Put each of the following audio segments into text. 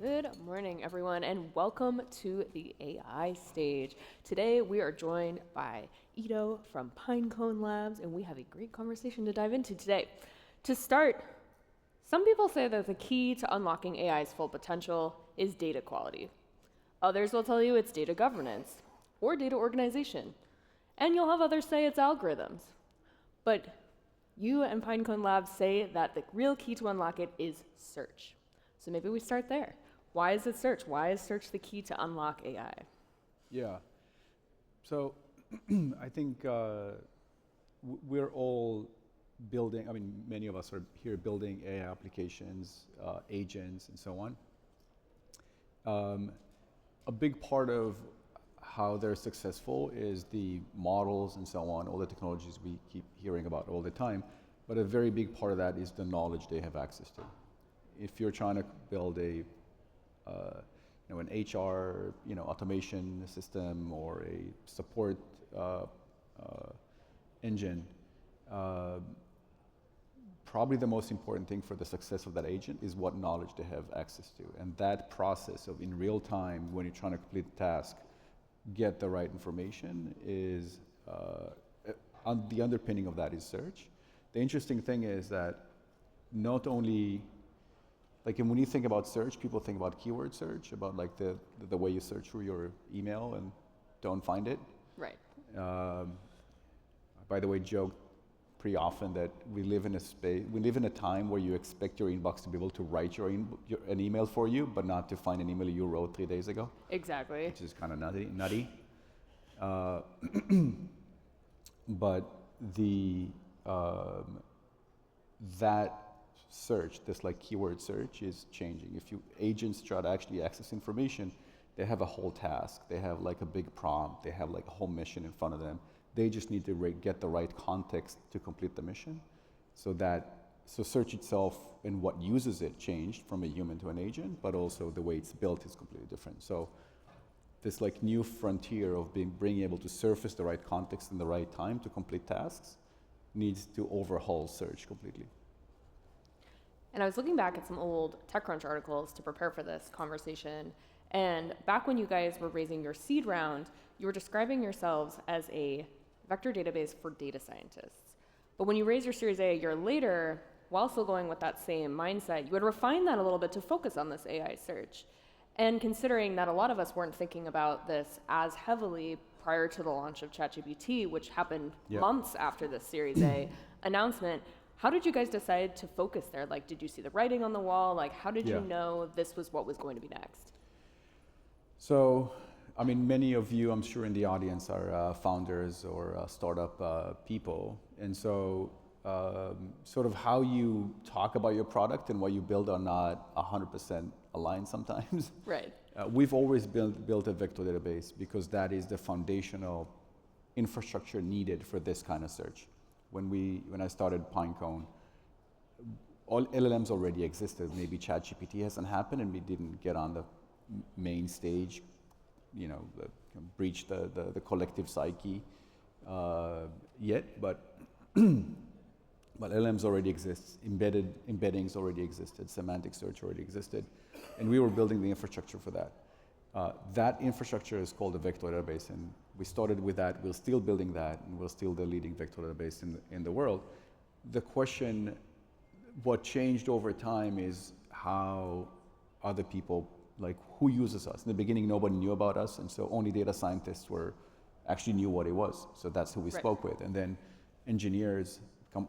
Good morning, everyone, and welcome to the AI stage. Today, we are joined by Edo from Pinecone Labs, and we have a great conversation to dive into today. To start, some people say that the key to unlocking AI's full potential is data quality. Others will tell you it's data governance or data organization, and you'll have others say it's algorithms. But you and Pinecone Labs say that the real key to unlock it is search. So maybe we start there. Why is it search? Why is search the key to unlock AI? Yeah. So I think we're all building, many of us are here building AI applications, agents, and so on. A big part of how they're successful is the models and so on, all the technologies we keep hearing about all the time. But a very big part of that is the knowledge they have access to. If you're trying to build an HR, automation system or a support engine, probably the most important thing for the success of that agent is what knowledge they have access to. And that process of in real time, when you're trying to complete the task, get the right information is, the underpinning of that is search. The interesting thing is that not only, like when you think about search, people think about keyword search, about like the way you search through your email and don't find it. Right. By the way, joke pretty often that we live in a time where you expect your inbox to be able to write an email for you, but not to find an email you wrote 3 days ago. Exactly. Which is kind of nutty. But that search, this like keyword search, is changing. If agents try to actually access information, they have a whole task. They have like a big prompt. They have like a whole mission in front of them. They just need to get the right context to complete the mission. So search itself and what uses it changed from a human to an agent, but also the way it's built is completely different. So this like new frontier of being able to surface the right context in the right time to complete tasks needs to overhaul search completely. And I was looking back at some old TechCrunch articles to prepare for this conversation. And back when you guys were raising your seed round, you were describing yourselves as a vector database for data scientists. But when you raised your Series A a year later, while still going with that same mindset, you had refined that a little bit to focus on this AI search. And considering that a lot of us weren't thinking about this as heavily prior to the launch of ChatGPT, which happened months after the Series A announcement, how did you guys decide to focus there? Like, did you see the writing on the wall? Like, how did you know this was what was going to be next? So, many of you, I'm sure in the audience, are founders or startup people. And so sort of how you talk about your product and what you build are not 100% aligned sometimes. Right. We've always built a vector database because that is the foundational infrastructure needed for this kind of search. When I started Pinecone, all LLMs already existed. Maybe ChatGPT hasn't happened and we didn't get on the main stage, breach the collective psyche yet, but LLMs already exist, embeddings already existed, semantic search already existed, and we were building the infrastructure for that. That infrastructure is called a vector database, and we started with that. We're still building that, and we're still the leading vector database in the world. The question, what changed over time is how other people, like who uses us. In the beginning, nobody knew about us, and so only data scientists actually knew what it was. So that's who we spoke with. And then engineers,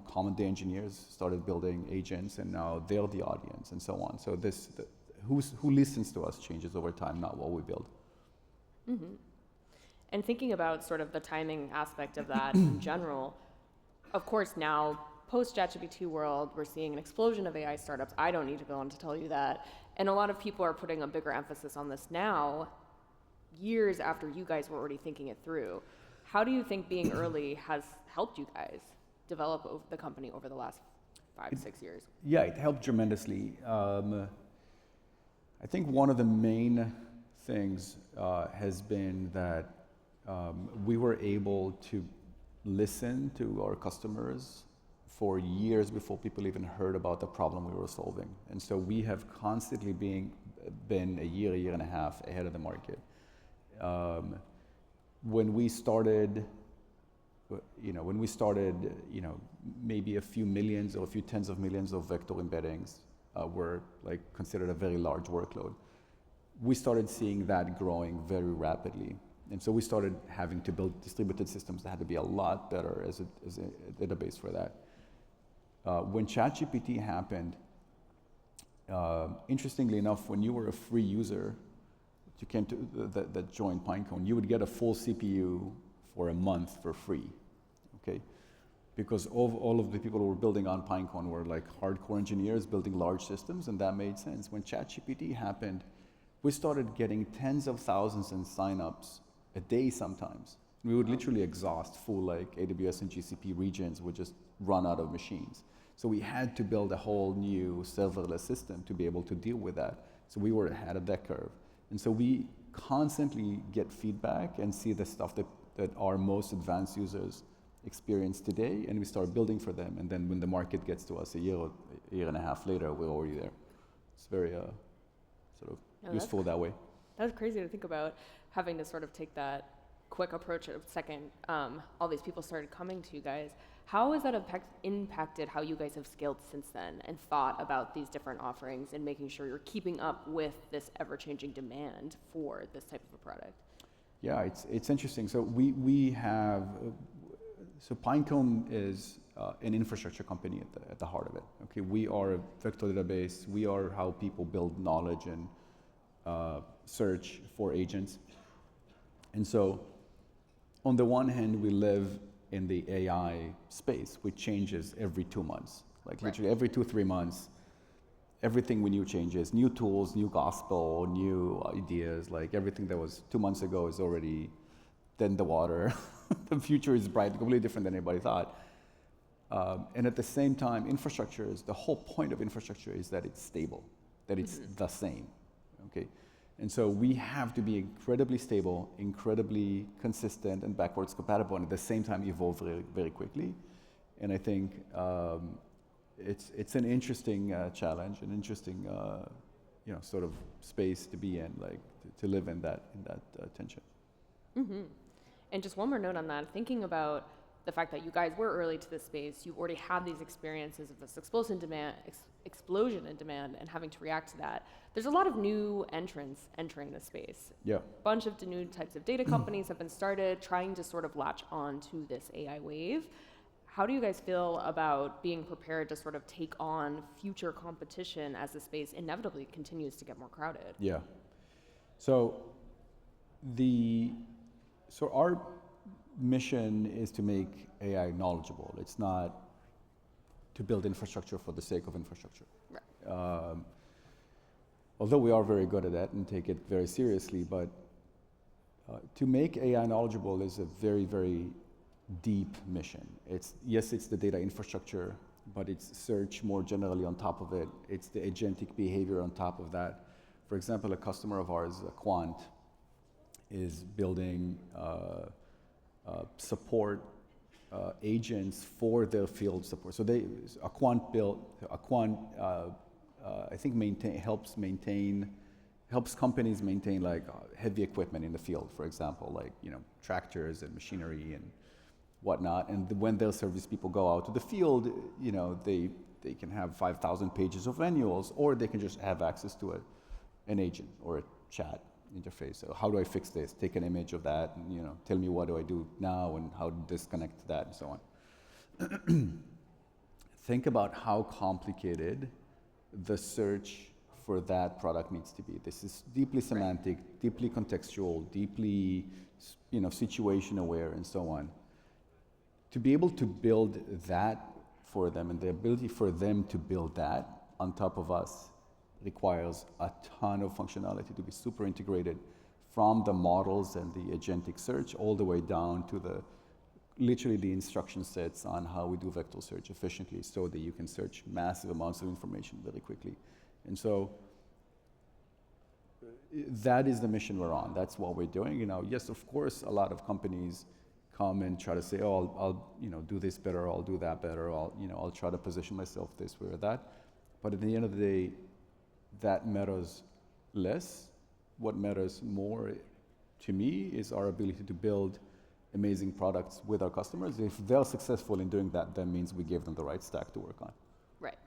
common day engineers, started building agents, and now they're the audience, and so on. So who listens to us changes over time, not what we build. Mm-hmm. And thinking about sort of the timing aspect of that in general, of course now, post-ChatGPT world, we're seeing an explosion of AI startups. I don't need to go on to tell you that. And a lot of people are putting a bigger emphasis on this now, years after you guys were already thinking it through. How do you think being early has helped you guys develop the company over the last 5-6 years? Yeah, it helped tremendously. I think one of the main things has been that we were able to listen to our customers for years before people even heard about the problem we were solving. And so we have constantly been been a year and a half ahead of the market. When we started, maybe a few millions or a few tens of millions of vector embeddings were like considered a very large workload. We started seeing that growing very rapidly. And so we started having to build distributed systems that had to be a lot better as a database for that. When ChatGPT happened, interestingly enough, when you were a free user, you came to that joined Pinecone, you would get a full CPU for a month for free, okay? Because all of the people who were building on Pinecone were like hardcore engineers building large systems, and that made sense. When ChatGPT happened, we started getting tens of thousands in signups a day sometimes. We would literally exhaust full like AWS and GCP regions would just run out of machines. So we had to build a whole new serverless system to be able to deal with that. So we were ahead of that curve. And so we constantly get feedback and see the stuff that our most advanced users experience today, and we start building for them. And then when the market gets to us a year and a half later, we're already there. It's very sort of useful that way. That's crazy to think about, having to sort of take that quick approach at a second. All these people started coming to you guys. How has that impacted how you guys have scaled since then and thought about these different offerings and making sure you're keeping up with this ever-changing demand for this type of a product? Yeah, it's interesting. So we have, so Pinecone is an infrastructure company at the heart of it. Okay, we are a vector database. We are how people build knowledge and search for agents. And so on the one hand, we live in the AI space, which changes every 2 months. Like literally every 2-3 months, everything we knew changes. New tools, new gospel, new ideas. Like everything that was 2 months ago is already dead in the water. The future is bright, completely different than anybody thought. And at the same time, the whole point of infrastructure is that it's stable, that it's the same, okay? And so we have to be incredibly stable, incredibly consistent and backwards compatible, and at the same time evolve very, very quickly. And I think it's an interesting challenge, an interesting sort of space to be in, like to live in that tension. Mm-hmm. And just one more note on that, thinking about the fact that you guys were early to this space, you already had these experiences of this explosion in demand and having to react to that. There's a lot of new entrants entering this space. Yeah. A bunch of new types of data companies have been started trying to sort of latch on to this AI wave. How do you guys feel about being prepared to sort of take on future competition as the space inevitably continues to get more crowded? Yeah. So our mission is to make AI knowledgeable. It's not to build infrastructure for the sake of infrastructure. Right. Although we are very good at that and take it very seriously, but to make AI knowledgeable is a very, very deep mission. It's the data infrastructure, but it's search more generally on top of it. It's the agentic behavior on top of that. For example, a customer of ours, Quant, is building support agents for their field support. So I think helps companies maintain like heavy equipment in the field, for example, like tractors and machinery and whatnot. And when their service people go out to the field, they can have 5,000 pages of manuals, or they can just have access to an agent or a chat interface. So how do I fix this? Take an image of that and tell me what do I do now and how to disconnect that and so on. Think about how complicated the search for that product needs to be. This is deeply semantic, deeply contextual, deeply situation aware and so on. To be able to build that for them and the ability for them to build that on top of us requires a ton of functionality to be super integrated, from the models and the agentic search all the way down to literally the instruction sets on how we do vector search efficiently so that you can search massive amounts of information very quickly. And so that is the mission we're on. That's what we're doing. Yes, of course, a lot of companies come and try to say, oh, I'll do this better, I'll do that better, I'll try to position myself this way or that. But at the end of the day, that matters less. What matters more to me is our ability to build amazing products with our customers. If they're successful in doing that, that means we give them the right stack to work on. Right.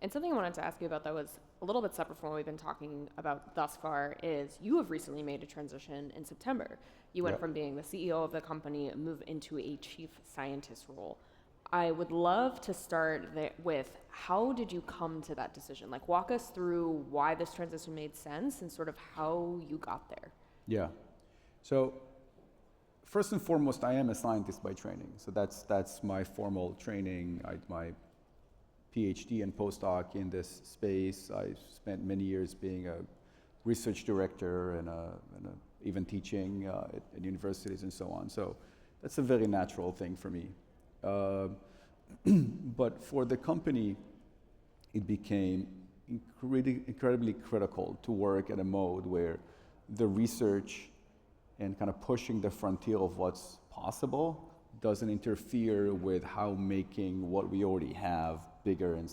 And something I wanted to ask you about that was a little bit separate from what we've been talking about thus far is you have recently made a transition in September. You went from being the CEO of the company and moved into a chief scientist role. I would love to start with how did you come to that decision? Like walk us through why this transition made sense and sort of how you got there. Yeah. So first and foremost, I am a scientist by training. So that's my formal training. My PhD and postdoc in this space. I spent many years being a research director and even teaching at universities and so on. So that's a very natural thing for me. But for the company, it became incredibly critical to work at a mode where the research and kind of pushing the frontier of what's possible doesn't interfere with how making what we already have bigger and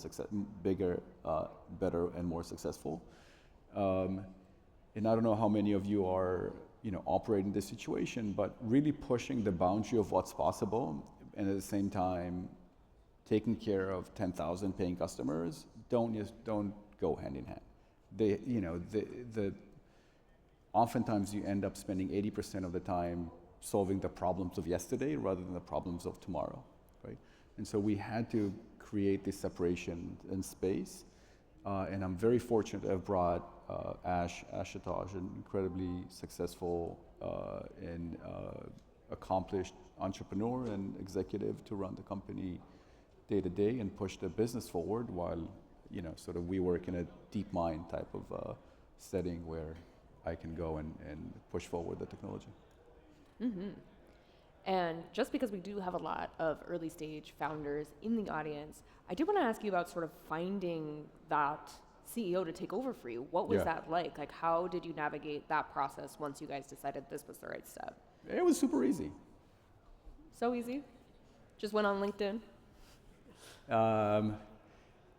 better and more successful. And I don't know how many of you are, operating this situation, but really pushing the boundary of what's possible, and at the same time, taking care of 10,000 paying customers don't go hand in hand. Oftentimes you end up spending 80% of the time solving the problems of yesterday rather than the problems of tomorrow, right? And so we had to create this separation in space, and I'm very fortunate to have brought Ash Ash-Ataj, an incredibly successful and accomplished entrepreneur and executive to run the company day to day and push the business forward while, sort of we work in a deep mind type of setting where I can go and push forward the technology. Mm-hmm. And just because we do have a lot of early stage founders in the audience, I did want to ask you about sort of finding that CEO to take over for you. What was that like? Like, how did you navigate that process once you guys decided this was the right step? It was super easy. So easy? Just went on LinkedIn?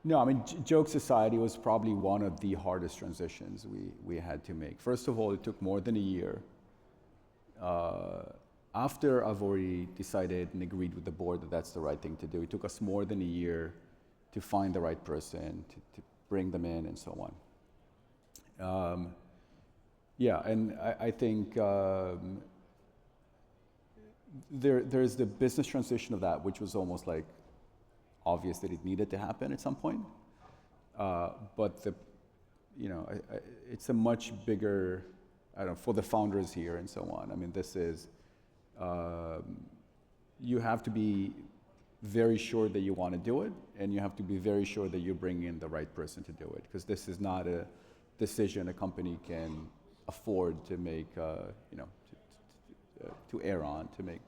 No, I mean, jokes aside, it was probably one of the hardest transitions we had to make. First of all, it took more than a year. After I've already decided and agreed with the board that that's the right thing to do, it took us more than a year to find the right person, to bring them in and so on. And I think there's the business transition of that, which was almost like obvious that it needed to happen at some point. But it's a much bigger, for the founders here and so on. I mean, this is, you have to be very sure that you want to do it, and you have to be very sure that you bring in the right person to do it, because this is not a decision a company can afford to make, to err on, to make,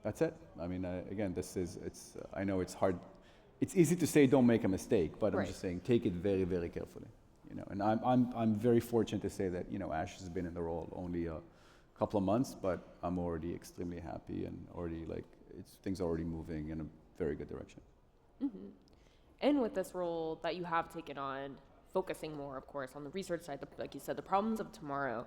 that's it. I mean, again, I know it's hard. It's easy to say don't make a mistake, but I'm just saying take it very, very carefully. And I'm very fortunate to say that, Ash has been in the role only a couple of months, but I'm already extremely happy and already things are already moving in a very good direction. Mm-hmm. And with this role that you have taken on, focusing more, of course, on the research side, like you said, the problems of tomorrow,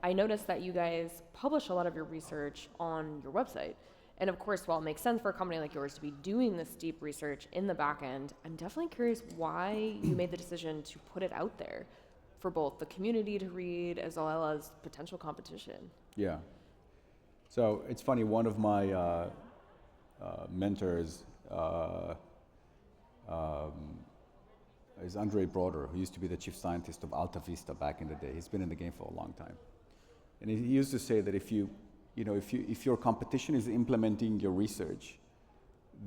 I noticed that you guys publish a lot of your research on your website. And of course, while it makes sense for a company like yours to be doing this deep research in the back end, I'm definitely curious why you made the decision to put it out there for both the community to read as well as potential competition. Yeah. So it's funny, one of my mentors is Andre Broder, who used to be the chief scientist of Alta Vista back in the day. He's been in the game for a long time. And he used to say that if your competition is implementing your research,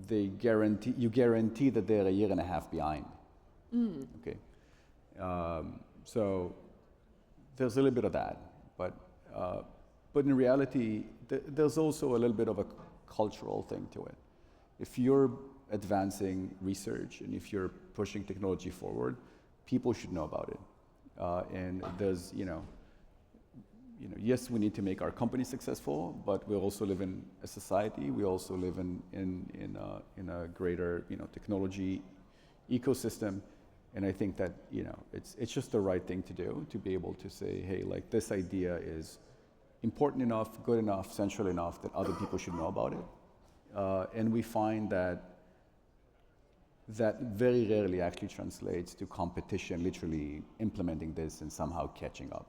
you guarantee that they're a year and a half behind. Okay. So there's a little bit of that, but in reality, there's also a little bit of a cultural thing to it. If you're advancing research and if you're pushing technology forward, people should know about it. And there's, yes, we need to make our company successful, but we also live in a society. We also live in a greater, technology ecosystem, And I think that, you know, it's just the right thing to do, to be able to say, hey, like this idea is important enough, good enough, central enough that other people should know about it. And we find that very rarely actually translates to competition literally implementing this and somehow catching up.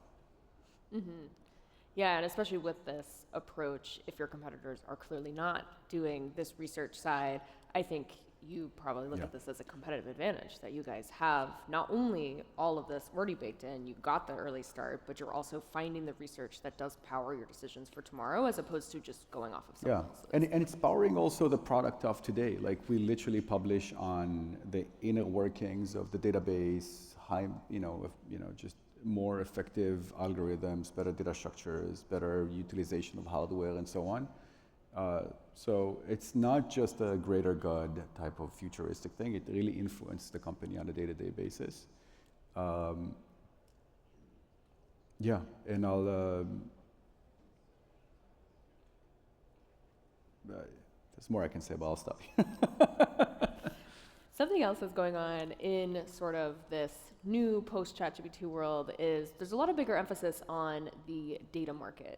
Mm-hmm. Yeah, and especially with this approach, if your competitors are clearly not doing this research side, I think you probably look at this as a competitive advantage, that you guys have not only all of this already baked in, you got the early start, but you're also finding the research that does power your decisions for tomorrow, as opposed to just going off of someone else's. And it's powering also the product of today. Like we literally publish on the inner workings of the database, just more effective algorithms, better data structures, better utilization of hardware, and so on. So it's not just a greater good type of futuristic thing. It really influences the company on a day-to-day basis. And I'll... there's more I can say, but I'll stop. Something else that's going on in sort of this new post-ChatGPT world is there's a lot of bigger emphasis on the data market,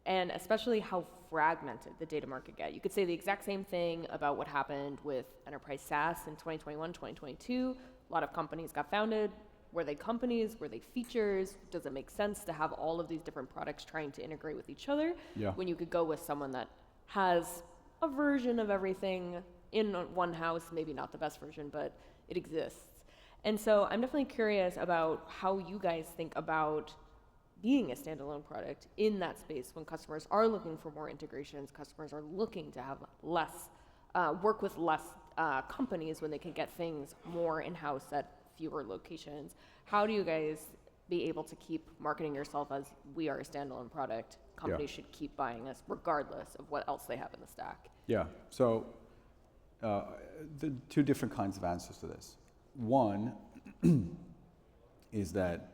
and especially how fragmented the data market get. You could say the exact same thing about what happened with enterprise SaaS in 2021, 2022. A lot of companies got founded. Were they companies? Were they features? Does it make sense to have all of these different products trying to integrate with each other when you could go with someone that has a version of everything in one house, maybe not the best version, but it exists. And so I'm definitely curious about how you guys think about being a standalone product in that space when customers are looking for more integrations, customers are looking to have less, work with less companies when they can get things more in-house at fewer locations. How do you guys be able to keep marketing yourself as we are a standalone product? Companies should keep buying us regardless of what else they have in the stack. Yeah, so the two different kinds of answers to this. One is that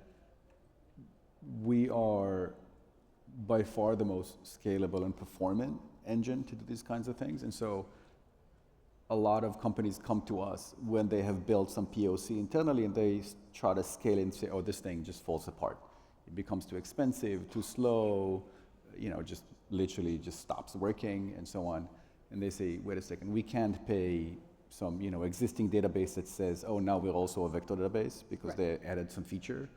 we are by far the most scalable and performant engine to do these kinds of things. And so a lot of companies come to us when they have built some POC internally and they try to scale and say, oh, this thing just falls apart. It becomes too expensive, too slow, just literally just stops working and so on. And they say, wait a second, we can't pay some, existing database that says, oh, now we're also a vector database because they added some feature.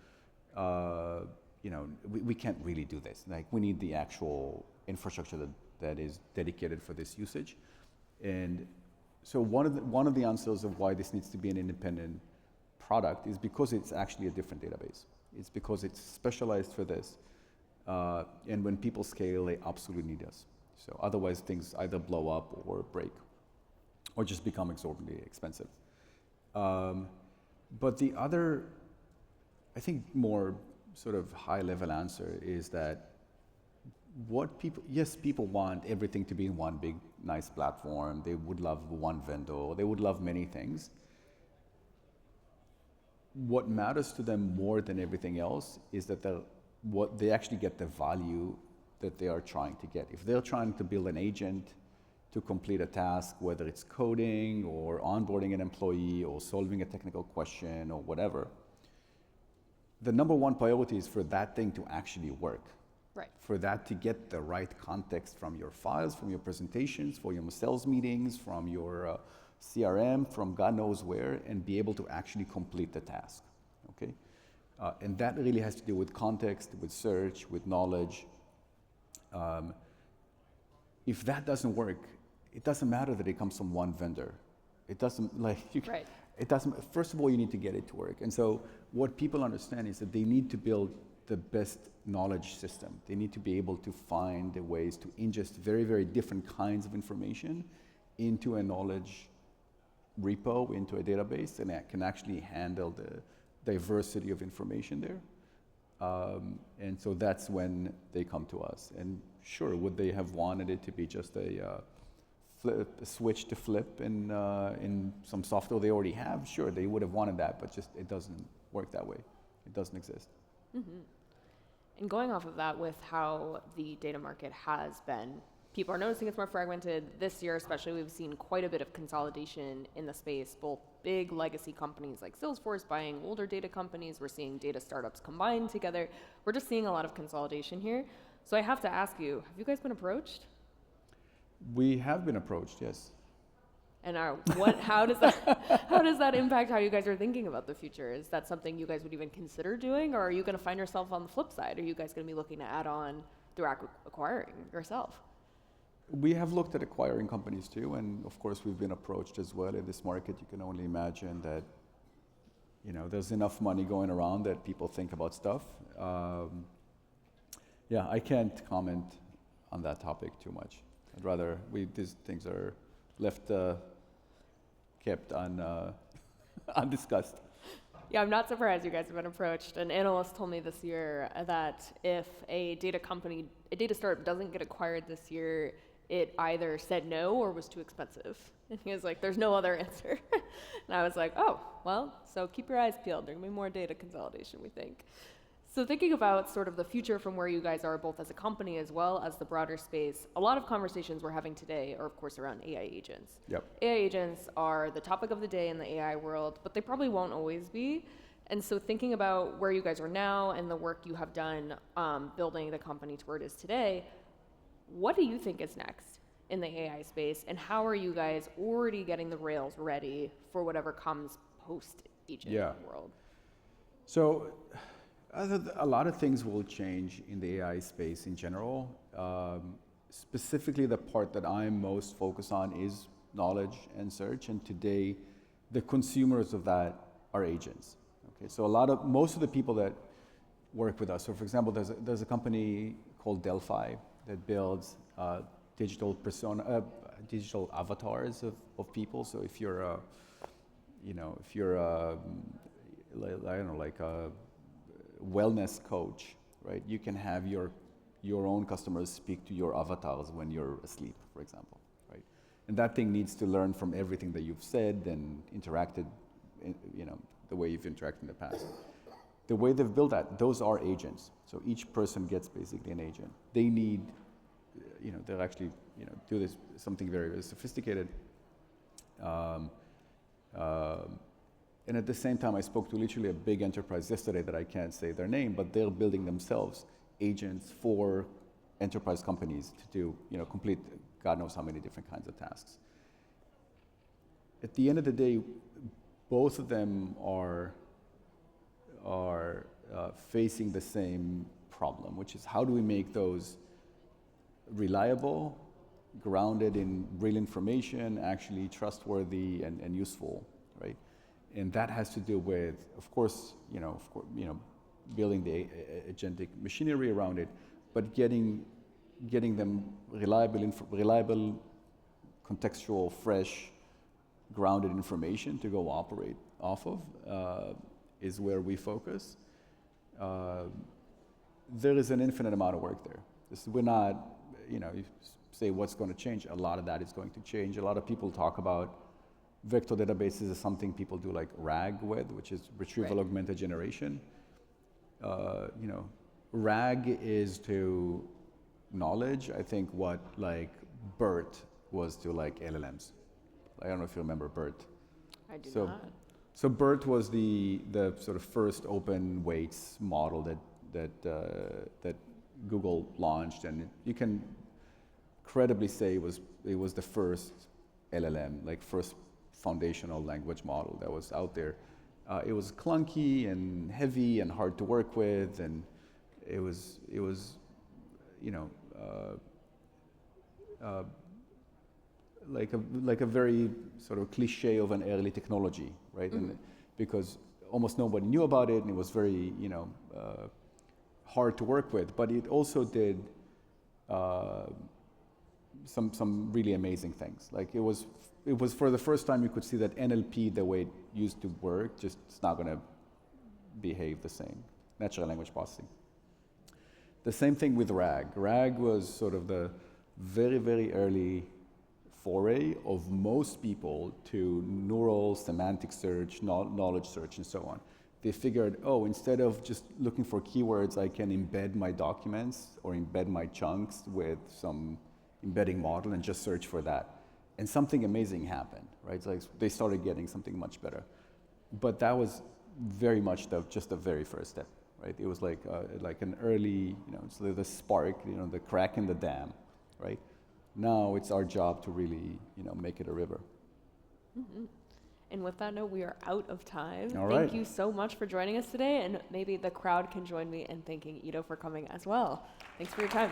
We can't really do this. Like, we need the actual infrastructure that is dedicated for this usage. And so one of the answers of why this needs to be an independent product is because it's actually a different database. It's because it's specialized for this. And when people scale, they absolutely need us. So otherwise, things either blow up or break, or just become exorbitantly expensive. But the other, I think, more sort of high-level answer is that people want everything to be in one big, nice platform. They would love one vendor. They would love many things. What matters to them more than everything else is that they actually get the value that they are trying to get. If they're trying to build an agent to complete a task, whether it's coding or onboarding an employee or solving a technical question or whatever, the number one priority is for that thing to actually work. Right. For that to get the right context from your files, from your presentations, from your sales meetings, from your CRM, from God knows where, and be able to actually complete the task, okay? And that really has to do with context, with search, with knowledge. If that doesn't work, it doesn't matter that it comes from one vendor. It doesn't, it doesn't, first of all, you need to get it to work. And so what people understand is that they need to build the best knowledge system. They need to be able to find the ways to ingest very, very different kinds of information into a knowledge repo, into a database, and that can actually handle the diversity of information there. And so that's when they come to us. And sure, would they have wanted it to be just a switch to flip in some software they already have? Sure, they would have wanted that, but just it doesn't work that way. It doesn't exist. Mm-hmm. And going off of that, with how the data market has been people are noticing it's more fragmented. This year especially, we've seen quite a bit of consolidation in the space, both big legacy companies like Salesforce buying older data companies. We're seeing data startups combined together. We're just seeing a lot of consolidation here. So I have to ask you, have you guys been approached? We have been approached, yes. And how does that impact how you guys are thinking about the future? Is that something you guys would even consider doing, or are you going to find yourself on the flip side? Are you guys going to be looking to add on through acquiring yourself? We have looked at acquiring companies too, and of course we've been approached as well. In this market, you can only imagine that, you know, there's enough money going around that people think about stuff. Yeah, I can't comment on that topic too much. I'd rather these things are left kept undiscussed. Yeah, I'm not surprised you guys have been approached. An analyst told me this year that if a data startup doesn't get acquired this year, it either said no or was too expensive. And he was like, there's no other answer. And I was like, oh, well, so keep your eyes peeled. There's going to be more data consolidation, we think. So thinking about sort of the future from where you guys are, both as a company as well as the broader space, a lot of conversations we're having today are, of course, around AI agents. Yep. AI agents are the topic of the day in the AI world, but they probably won't always be. And so thinking about where you guys are now and the work you have done building the company to where it is today, what do you think is next in the AI space, and how are you guys already getting the rails ready for whatever comes post-agent world? So a lot of things will change in the AI space in general. Specifically, the part that I'm most focused on is knowledge and search, and today the consumers of that are agents. Okay, so most of the people that work with us, so for example, there's a company called Delphi that builds digital avatars of people. So if you're a wellness coach, right? You can have your own customers speak to your avatars when you're asleep, for example, right? And that thing needs to learn from everything that you've said and interacted, the way you've interacted in the past. The way they've built that, those are agents. So each person gets basically an agent. They need, they'll actually, do this something very, very sophisticated. And at the same time, I spoke to literally a big enterprise yesterday that I can't say their name, but they're building themselves agents for enterprise companies to do, complete God knows how many different kinds of tasks. At the end of the day, both of them are facing the same problem, which is how do we make those reliable, grounded in real information, actually trustworthy and useful, right? And that has to do with, of course, building the agentic machinery around it, but getting them reliable, contextual, fresh, grounded information to go operate off of is where we focus. There is an infinite amount of work there. We're not, you say what's going to change. A lot of that is going to change. A lot of people talk about vector databases is something people do like RAG with, which is retrieval augmented generation. RAG is to knowledge, I think, what like BERT was to like LLMs. I don't know if you remember BERT. I do not. So BERT was the sort of first open weights model that Google launched, and you can credibly say it was the first LLM, like first foundational language model that was out there. It was clunky and heavy and hard to work with, and it was like a very sort of cliche of an early technology, right? Mm-hmm. And because almost nobody knew about it, and it was very hard to work with. But it also did some really amazing things. Like it was for the first time you could see that NLP, the way it used to work, just it's not going to behave the same. Natural language processing. The same thing with RAG. RAG was sort of the very, very early foray of most people to neural semantic search, knowledge search, and so on. They figured, instead of just looking for keywords, I can embed my documents or embed my chunks with some embedding model and just search for that. And something amazing happened, right? It's like they started getting something much better. But that was very much just the very first step, right? It was like an early, it's the spark, the crack in the dam, right? Now it's our job to really, make it a river. Mm-hmm. And with that note, we are out of time. All Thank right. you so much for joining us today, and maybe the crowd can join me in thanking Edo for coming as well. Thanks for your time.